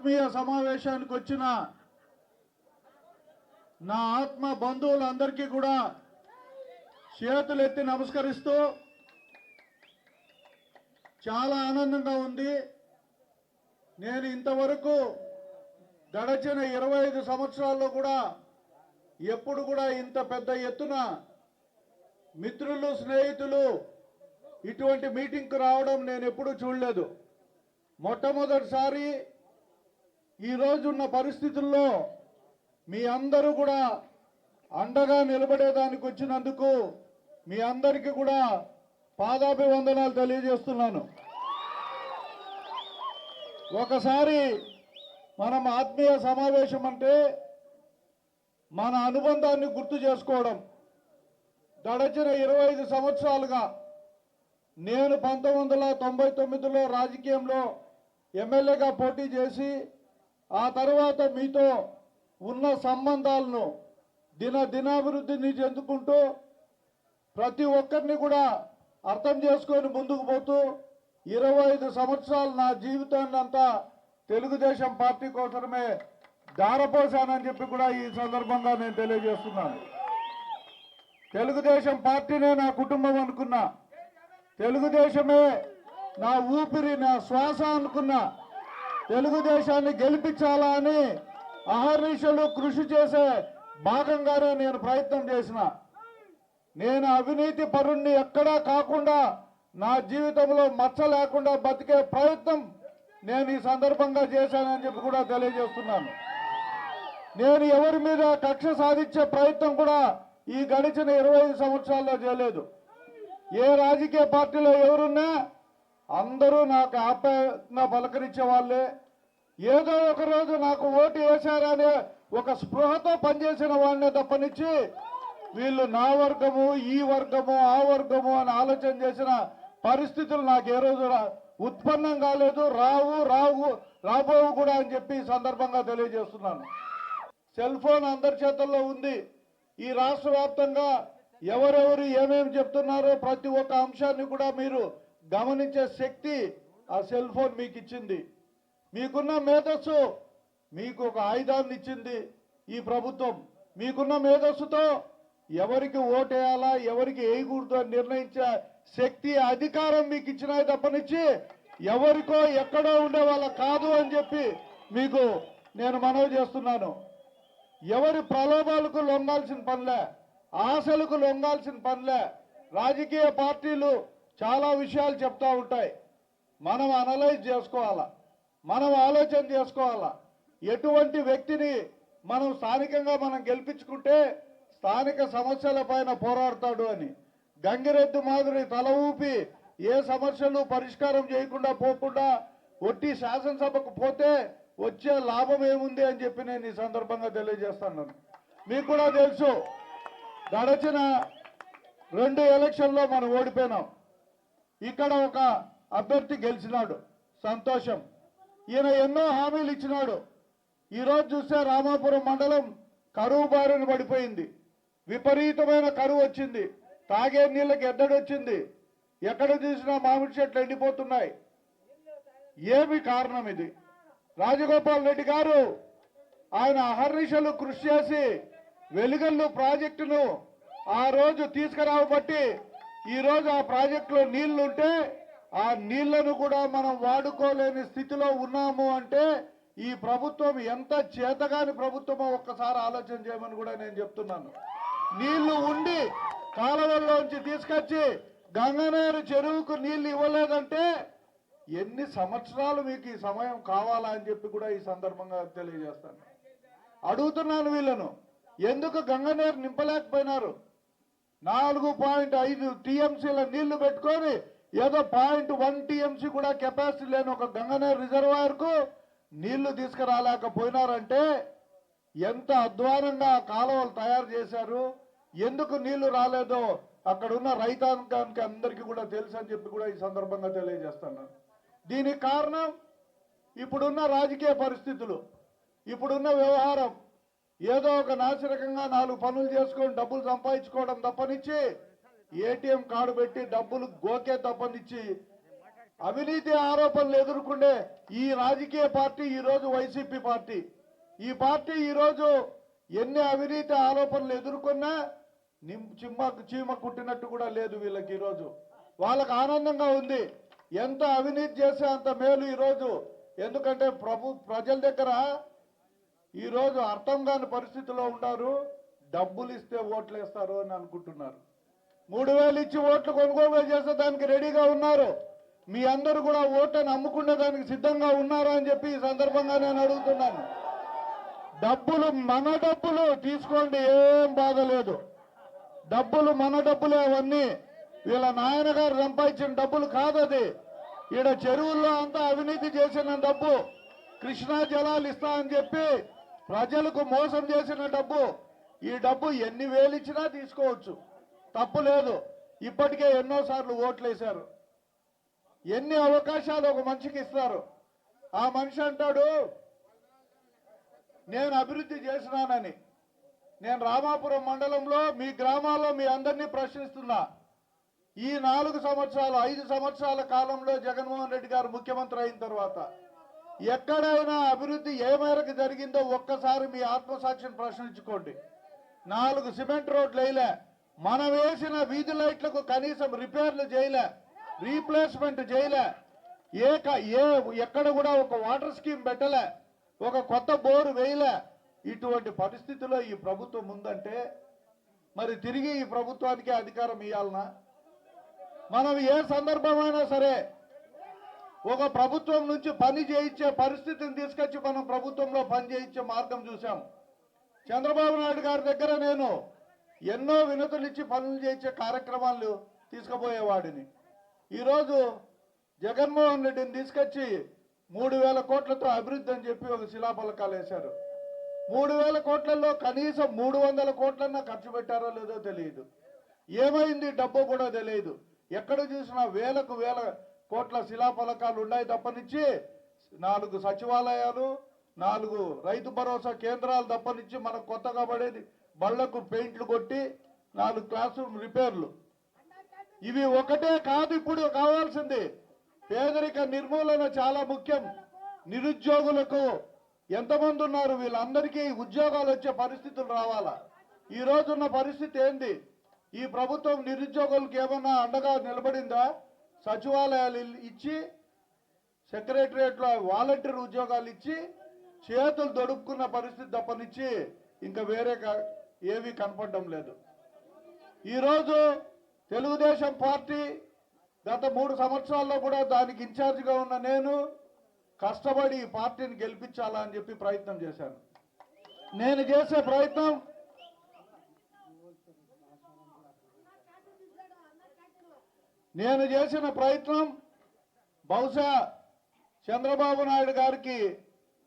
ఆత్మీయ సమావేశానికి వచ్చిన నా ఆత్మ బంధువులందరికీ కూడా చేతులెత్తి నమస్కరిస్తూ చాలా ఆనందంగా ఉంది. నేను ఇంతవరకు గడచిన 25 సంవత్సరాల్లో కూడా ఎప్పుడు కూడా ఇంత పెద్ద ఎత్తున మిత్రులు స్నేహితులు ఇటువంటి మీటింగ్కు రావడం నేను ఎప్పుడూ చూడలేదు. మొట్టమొదటిసారి ఈరోజున్న పరిస్థితుల్లో మీ అందరూ కూడా అండగా నిలబడేదానికి వచ్చినందుకు మీ అందరికీ కూడా పాదాభివందనాలు తెలియజేస్తున్నాను. ఒకసారి మనం ఆత్మీయ సమావేశం అంటే మన అనుబంధాన్ని గుర్తు చేసుకోవడం. గడచిన 25 సంవత్సరాలుగా నేను 1999లో రాజకీయంలో ఎమ్మెల్యేగా పోటీ చేసి ఆ తర్వాత మీతో ఉన్న సంబంధాలను దినాభివృద్ధిని చెందుకుంటూ ప్రతి ఒక్కరిని కూడా అర్థం చేసుకొని ముందుకు పోతూ 25 సంవత్సరాలు నా జీవితాన్ని అంతా తెలుగుదేశం పార్టీ కోసమే దారపోసానని చెప్పి కూడా ఈ సందర్భంగా నేను తెలియజేస్తున్నాను. తెలుగుదేశం పార్టీనే నా కుటుంబం అనుకున్నా, తెలుగుదేశమే నా ఊపిరి నా శ్వాస అనుకున్నా, తెలుగుదేశాన్ని గెలిపించాలా అని అహర్నిశలు కృషి చేసే భాగంగానే నేను ప్రయత్నం చేసిన. నేను అవినీతి పరుణ్ణి ఎక్కడా కాకుండా నా జీవితంలో మచ్చ లేకుండా బతికే ప్రయత్నం నేను ఈ సందర్భంగా చేశానని చెప్పి కూడా తెలియజేస్తున్నాను. నేను ఎవరి మీద కక్ష సాధించే ప్రయత్నం కూడా ఈ గడిచిన 25 సంవత్సరాల్లో చేయలేదు. ఏ రాజకీయ పార్టీలో ఎవరున్నా అందరూ నాకు ఆప్యాయంగా పలకరించే వాళ్ళే. ఏదో ఒక రోజు నాకు ఓటు వేశారనే ఒక స్పృహతో పనిచేసిన వాళ్ళనే తప్పనిచ్చి వీళ్ళు నా వర్గము ఈ వర్గము ఆ వర్గము అని ఆలోచన చేసిన పరిస్థితులు నాకు ఏ రోజు ఉత్పన్నం కాలేదు, రాబోవు కూడా అని చెప్పి ఈ సందర్భంగా తెలియజేస్తున్నాను. సెల్ ఫోన్ అందరి చేతుల్లో ఉంది. ఈ రాష్ట్ర వ్యాప్తంగా ఎవరెవరు ఏమేమి చెప్తున్నారో ప్రతి ఒక్క అంశాన్ని కూడా మీరు గమనించే శక్తి ఆ సెల్ ఫోన్ మీకు ఇచ్చింది. మీకున్న మేధస్సు మీకు ఒక ఆయుధాన్ని ఇచ్చింది ఈ ప్రభుత్వం. మీకున్న మేధస్సుతో ఎవరికి ఓటేయాలా ఎవరికి వేయకూడదు అని నిర్ణయించే శక్తి అధికారం మీకు ఇచ్చినాయి తప్పనిచ్చి ఎవరికో ఎక్కడో ఉండే వాళ్ళ కాదు అని చెప్పి మీకు నేను మనవి చేస్తున్నాను. ఎవరి ప్రలోభాలకు లొంగాల్సిన పనిలే, ఆశలకు లొంగాల్సిన పనిలే. రాజకీయ పార్టీలు చాలా విషయాలు చెప్తా ఉంటాయి. మనం అనలైజ్ చేసుకోవాలా, మనం ఆలోచన చేసుకోవాలా. ఎటువంటి వ్యక్తిని మనం స్థానికంగా మనం గెలిపించుకుంటే స్థానిక సమస్యల పైన పోరాడతాడు అని. గంగిరెద్దు మాదిరి తల ఊపి ఏ సమస్యలు పరిష్కారం చేయకుండా పోకుండా ఒట్టి శాసనసభకు పోతే వచ్చే లాభం ఏముంది అని చెప్పి నేను ఈ సందర్భంగా తెలియజేస్తున్నాను. మీకు కూడా తెలుసు, గడచిన 2 ఎలక్షన్లో మనం ఓడిపోయినాం. ఇక్కడ ఒక అభ్యర్థి గెలిచినాడు, సంతోషం. ఈయన ఎన్నో హామీలు ఇచ్చినాడు. ఈరోజు చూస్తే రామాపురం మండలం కరువు బారిన పడిపోయింది. విపరీతమైన కరువు వచ్చింది. తాగే నీళ్ళకి ఎద్దడి వచ్చింది. ఎక్కడ చూసినా మామిడి చెట్లు ఎండిపోతున్నాయి. ఏమి కారణం ఇది? రాజగోపాల్ రెడ్డి గారు ఆయన అహర్నిశలు కృషి చేసి వెలుగల్లు ప్రాజెక్టును ఆ రోజు తీసుకురావబట్టి ఈరోజు ఆ ప్రాజెక్టులో నీళ్లు ఉంటే ఆ నీళ్లను కూడా మనం వాడుకోలేని స్థితిలో ఉన్నాము అంటే ఈ ప్రభుత్వం ఎంత చేతగాని ప్రభుత్వమో ఒక్కసారి ఆలోచన చేయమని కూడా నేను చెప్తున్నాను. నీళ్లు ఉండి కాలువల్లోంచి తీసుకొచ్చి గంగనేరు చెరువుకు నీళ్లు ఇవ్వలేదంటే ఎన్ని సంవత్సరాలు మీకు ఈ సమయం కావాలా అని చెప్పి కూడా ఈ సందర్భంగా తెలియజేస్తాను. అడుగుతున్నాను వీళ్ళను, ఎందుకు గంగనేరు నింపలేకపోయినారు? 4.5 టీఎంసీల నీళ్లు పెట్టుకొని ఏదో 0.1 టీఎంసీ కూడా కెపాసిటీ లేని ఒక గంగనేరు రిజర్వాయర్కు నీళ్లు తీసుకురాలేకపోయినారంటే ఎంత అధ్వానంగా కాలువలు తయారు చేశారు. ఎందుకు నీళ్లు రాలేదో అక్కడ ఉన్న రైతాంగానికి అందరికీ కూడా తెలుసు అని చెప్పి కూడా ఈ సందర్భంగా తెలియజేస్తున్నాను. దీనికి కారణం ఇప్పుడున్న రాజకీయ పరిస్థితులు, ఇప్పుడున్న వ్యవహారం. ఏదో ఒక నాసిరకంగా 4 పనులు చేసుకొని డబ్బులు సంపాదించుకోవడం తప్పనిచ్చి ఏటీఎం కార్డు పెట్టి డబ్బులు గోకే తప్పనిచ్చి అవినీతి ఆరోపణలు ఎదుర్కొండే ఈ రాజకీయ పార్టీ ఈరోజు వైసీపీ పార్టీ. ఈ పార్టీ ఈరోజు ఎన్ని అవినీతి ఆరోపణలు ఎదుర్కొన్నా చీమ కుట్టినట్టు కూడా లేదు వీళ్ళకి. ఈరోజు వాళ్ళకు ఆనందంగా ఉంది. ఎంత అవినీతి చేస్తే అంత మేలు ఈరోజు. ఎందుకంటే ప్రజల దగ్గర ఈరోజు అర్థం కాని పరిస్థితిలో ఉన్నారు. డబ్బులు ఇస్తే ఓట్లు వేస్తారు అని అనుకుంటున్నారు. 3,000 ఇచ్చి ఓట్లు కొనుగోలు చేసే దానికి రెడీగా ఉన్నారు. మీ అందరూ కూడా ఓట్లను అమ్ముకునే దానికి సిద్ధంగా ఉన్నారా అని చెప్పి ఈ సందర్భంగా నేను అడుగుతున్నాను. డబ్బులు మన డబ్బులు తీసుకోండి, ఏం బాధ లేదు. డబ్బులు మన డబ్బులే అవన్నీ. వీళ్ళ నాయన గారు సంపాదించిన డబ్బులు కాదది. ఈడ చెరువుల్లో అంతా అవినీతి చేసిన డబ్బు, కృష్ణా జలాలు ఇస్తా అని చెప్పి ప్రజలకు మోసం చేసిన డబ్బు. ఈ డబ్బు ఎన్ని వేలు ఇచ్చినా తీసుకోవచ్చు, తప్పు లేదు. ఇప్పటికే ఎన్నోసార్లు ఓట్లు వేశారు. ఎన్ని అవకాశాలు ఒక మనిషికి ఇస్తారు. ఆ మనిషి అంటాడు నేను అభివృద్ధి చేసినానని. నేను రామాపురం మండలంలో మీ గ్రామాల్లో మీ అందరినీ ప్రశ్నిస్తున్నా. ఈ 4 సంవత్సరాలు 5 సంవత్సరాల కాలంలో జగన్మోహన్ రెడ్డి గారు ముఖ్యమంత్రి అయిన తర్వాత ఎక్కడైనా అభివృద్ధి ఏ మేరకు జరిగిందో ఒక్కసారి మీ ఆత్మసాక్షిని ప్రశ్నించుకోండి. 4 సిమెంట్ రోడ్లు వేయలే, మనం వేసిన వీధి లైట్లకు కనీసం రిపేర్లు చేయలే, రీప్లేస్మెంట్ చేయలే, ఎక్కడ కూడా ఒక వాటర్ స్కీమ్ పెట్టలే, ఒక కొత్త బోరు వేయలే. ఇటువంటి పరిస్థితిలో ఈ ప్రభుత్వం ఉందంటే మరి తిరిగి ఈ ప్రభుత్వానికి అధికారం ఇవ్వాలనా? మనం ఏ సందర్భమైనా సరే ఒక ప్రభుత్వం నుంచి పని చేయించే పరిస్థితిని తీసుకొచ్చి మనం ప్రభుత్వంలో పని చేయించే మార్గం చూసాం. చంద్రబాబు నాయుడు గారి దగ్గర నేను ఎన్నో వినతులు ఇచ్చి పనులు చేయించే కార్యక్రమాలు తీసుకుపోయేవాడిని. ఈరోజు జగన్మోహన్ రెడ్డిని తీసుకొచ్చి 3,000 కోట్లతో అభివృద్ధి అని చెప్పి ఒక శిలాఫలకాలు వేశారు. 3,000 కోట్లలో కనీసం 300 కోట్లన్నా ఖర్చు పెట్టారో లేదో తెలియదు. ఏమైంది డబ్బు కూడా తెలియదు. ఎక్కడ చూసినా వేలకు వేల కోట్ల శిలాఫలకాలు ఉన్నాయి తప్పనిచ్చి 4 సచివాలయాలు, 4 రైతు భరోసా కేంద్రాలు తప్పనిచ్చి మనకు కొత్తగా పడేది బళ్లకు పెయింట్లు కొట్టి 4 క్లాస్ రూమ్ రిపేర్లు. ఇవి ఒకటే కాదు ఇప్పుడు కావాల్సింది. పేదరిక నిర్మూలన చాలా ముఖ్యం. నిరుద్యోగులకు ఎంతమంది ఉన్నారు, వీళ్ళందరికీ ఉద్యోగాలు వచ్చే పరిస్థితులు రావాలా. ఈ రోజున్న పరిస్థితి ఏంది? ఈ ప్రభుత్వం నిరుద్యోగులకు ఏమన్నా అండగా నిలబడిందా? సచివాలయాలు ఇచ్చి, సెక్రటరియట్లో వాలంటీర్ ఉద్యోగాలు ఇచ్చి చేతులు దొడుక్కున్న పరిస్థితి తప్పనిచ్చి ఇంకా వేరే ఏమీ కనపడడం లేదు. ఈరోజు తెలుగుదేశం పార్టీ గత 3 సంవత్సరాల్లో కూడా దానికి ఇన్ఛార్జిగా ఉన్న నేను కష్టపడి ఈ పార్టీని గెలిపించాలా అని చెప్పి ప్రయత్నం చేశాను. నేను చేసే ప్రయత్నం బహుశా చంద్రబాబు నాయుడు గారికి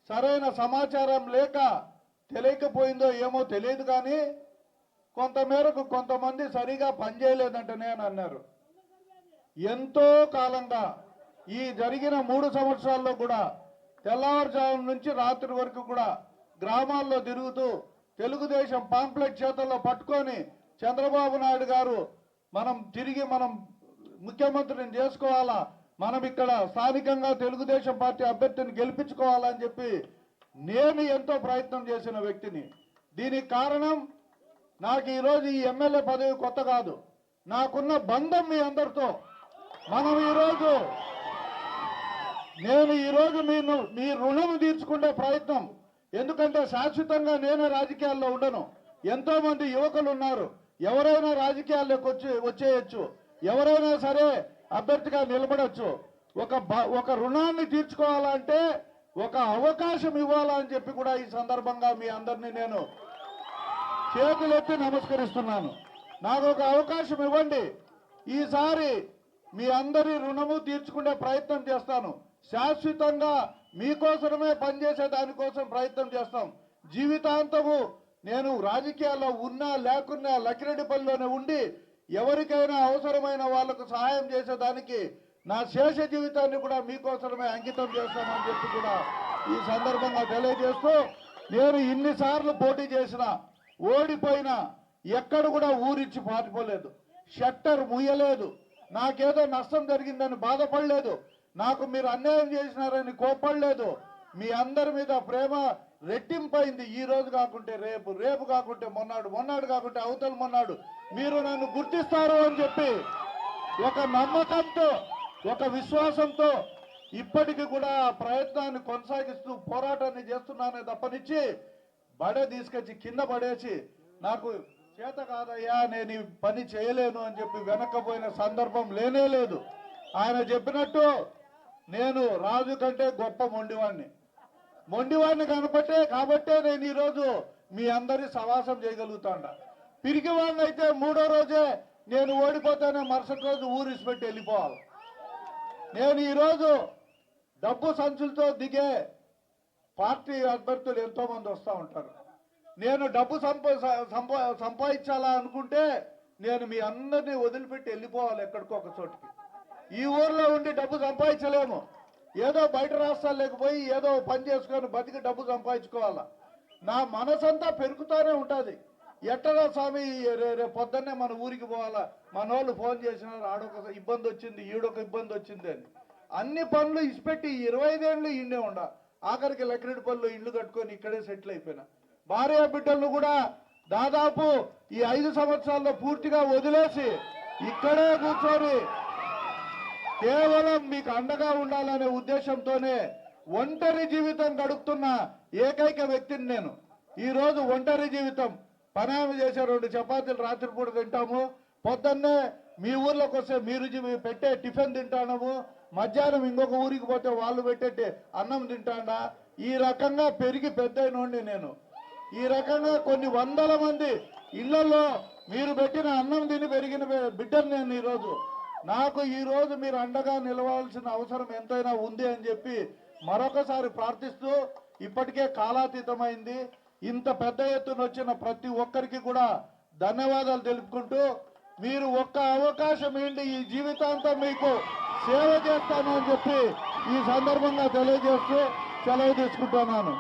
సరైన సమాచారం లేక తెలియకపోయిందో ఏమో తెలియదు, కానీ కొంతమేరకు కొంతమంది సరిగా పనిచేయలేదంటనే అని అన్నారు. ఎంతో కాలంగా ఈ జరిగిన 3 సంవత్సరాల్లో కూడా తెల్లవారుజాము నుంచి రాత్రి వరకు కూడా గ్రామాల్లో తిరుగుతూ తెలుగుదేశం పాంప్లెట్ చేతుల్లో పట్టుకొని చంద్రబాబు నాయుడు గారు మనం ముఖ్యమంత్రిని చేసుకోవాలా, మనం ఇక్కడ స్థానికంగా తెలుగుదేశం పార్టీ అభ్యర్థిని గెలిపించుకోవాలని చెప్పి నేను ఎంతో ప్రయత్నం చేసిన వ్యక్తిని. దీనికి కారణం నాకు ఈరోజు ఈ ఎమ్మెల్యే పదవి కొత్త కాదు, నాకున్న బంధం మీ అందరితో. నేను ఈరోజు మీ రుణం తీర్చుకునే ప్రయత్నం. ఎందుకంటే శాశ్వతంగా నేను రాజకీయాల్లో ఉండను. ఎంతో మంది యువకులు ఉన్నారు, ఎవరైనా రాజకీయాల్లోకి వచ్చేయచ్చు, ఎవరైనా సరే అభ్యర్థిగా నిలబడచ్చు. ఒక రుణాన్ని తీర్చుకోవాలంటే ఒక అవకాశం ఇవ్వాలని చెప్పి కూడా ఈ సందర్భంగా మీ అందరినీ నేను చేతులెత్తి నమస్కరిస్తున్నాను. నాకు ఒక అవకాశం ఇవ్వండి. ఈసారి మీ అందరి రుణము తీర్చుకునే ప్రయత్నం చేస్తాను. శాశ్వతంగా మీకోసమే పనిచేసే దానికోసం ప్రయత్నం చేస్తాం. జీవితాంతము నేను రాజకీయాల్లో ఉన్నా లేకున్నా లక్కిరెడ్డిపల్లిలోనే ఉండి ఎవరికైనా అవసరమైన వాళ్లకు సహాయం చేసేదానికి నా శేష జీవితాన్ని కూడా మీకోసమే అంకితం చేస్తామని చెప్పి కూడా ఈ సందర్భంగా తెలియజేస్తూ, నేను ఇన్నిసార్లు పోటీ చేసినా ఓడిపోయినా ఎక్కడ కూడా ఊరిచ్చి పారిపోలేదు, షట్టర్ ముయ్యలేదు, నాకేదో నష్టం జరిగిందని బాధపడలేదు. నాకు మీరు అన్యాయం చేసినారని కోపడలేదు. మీ అందరి మీద ప్రేమ రెట్టింపైంది. ఈ రోజు కాకుంటే రేపు, రేపు కాకుంటే మొన్నాడు, మొన్నాడు కాకుంటే అవతల మొన్నాడు మీరు నన్ను గుర్తిస్తారు అని చెప్పి ఒక నమ్మకంతో, ఒక విశ్వాసంతో ఇప్పటికీ కూడా ఆ ప్రయత్నాన్ని కొనసాగిస్తూ పోరాటాన్ని చేస్తున్నానే తప్పనిచ్చి బడే తీసుకొచ్చి కింద పడేసి నాకు చేత కాదయ్యా నేను ఈ పని చేయలేను అని చెప్పి వెనక్కపోయిన సందర్భం లేనే లేదు. ఆయన చెప్పినట్టు నేను రాజు కంటే గొప్ప మొండివాడిని కాబట్టే నేను ఈరోజు మీ అందరి సవాసం చేయగలుగుతాండ. పిరికివాడిని అయితే 3వ రోజే నేను ఓడిపోతేనే మరుసటి రోజు ఊరిసిపెట్టి వెళ్ళిపోవాలి. నేను ఈరోజు డబ్బు సంచులతో దిగే పార్టీ అభ్యర్థులు ఎంతో మంది వస్తూ ఉంటారు. నేను డబ్బు సంపాదించాలా అనుకుంటే నేను మీ అందరినీ వదిలిపెట్టి వెళ్ళిపోవాలి ఎక్కడికో ఒక చోటికి. ఈ ఊర్లో ఉండి డబ్బు సంపాదించలేము. ఏదో బయట రాష్ట్రాలకు పోయి ఏదో పని చేసుకొని బతికి డబ్బు సంపాదించుకోవాలా. నా మనసంతా పెరుగుతూనే ఉంటుంది. ఎట్టరా స్వామి రేపు పొద్దున్నే మన ఊరికి పోవాలా, మన వాళ్ళు ఫోన్ చేసినారు ఆడొక ఇబ్బంది వచ్చింది, ఈడొక ఇబ్బంది వచ్చింది అని. అన్ని పనులు ఇసిపెట్టి 25 ఏళ్ళు ఇండే ఉండ, ఆఖరికి లక్కిరెడ్డిపల్లిలో ఇల్లు కట్టుకొని ఇక్కడే సెటిల్ అయిపోయినా. భార్య బిడ్డలను కూడా దాదాపు ఈ 5 సంవత్సరాల్లో పూర్తిగా వదిలేసి ఇక్కడే కూర్చొని కేవలం మీకు అండగా ఉండాలనే ఉద్దేశంతోనే ఒంటరి జీవితం గడుపుతున్న ఏకైక వ్యక్తిని నేను. ఈ రోజు ఒంటరి జీవితం. పనామి చేసే 2 చపాతీలు రాత్రిపూట తింటాము, పొద్దున్నే మీ ఊర్లోకి వస్తే మీరు పెట్టే టిఫిన్ తింటాము, మధ్యాహ్నం ఇంకొక ఊరికి పోతే వాళ్ళు పెట్టే అన్నం తింటాడా. ఈ రకంగా పెరిగి పెద్దయినోండి నేను. ఈ రకంగా కొన్ని వందల మంది ఇళ్లలో మీరు పెట్టిన అన్నం తిని పెరిగిన బిడ్డను నేను ఈరోజు. నాకు ఈరోజు మీరు అండగా నిలవాల్సిన అవసరం ఎంతైనా ఉంది అని చెప్పి మరొకసారి ప్రార్థిస్తూ, ఇప్పటికే కాలాతీతమైంది. ఇంత పెద్ద ఎత్తున వచ్చిన ప్రతి ఒక్కరికి కూడా ధన్యవాదాలు తెలుపుకుంటూ, మీరు ఒక్క అవకాశం ఏంటి ఈ జీవితాంతం మీకు సేవ చేస్తాను అని చెప్పి ఈ సందర్భంగా తెలియజేస్తూ సెలవు తీసుకుంటున్నాను.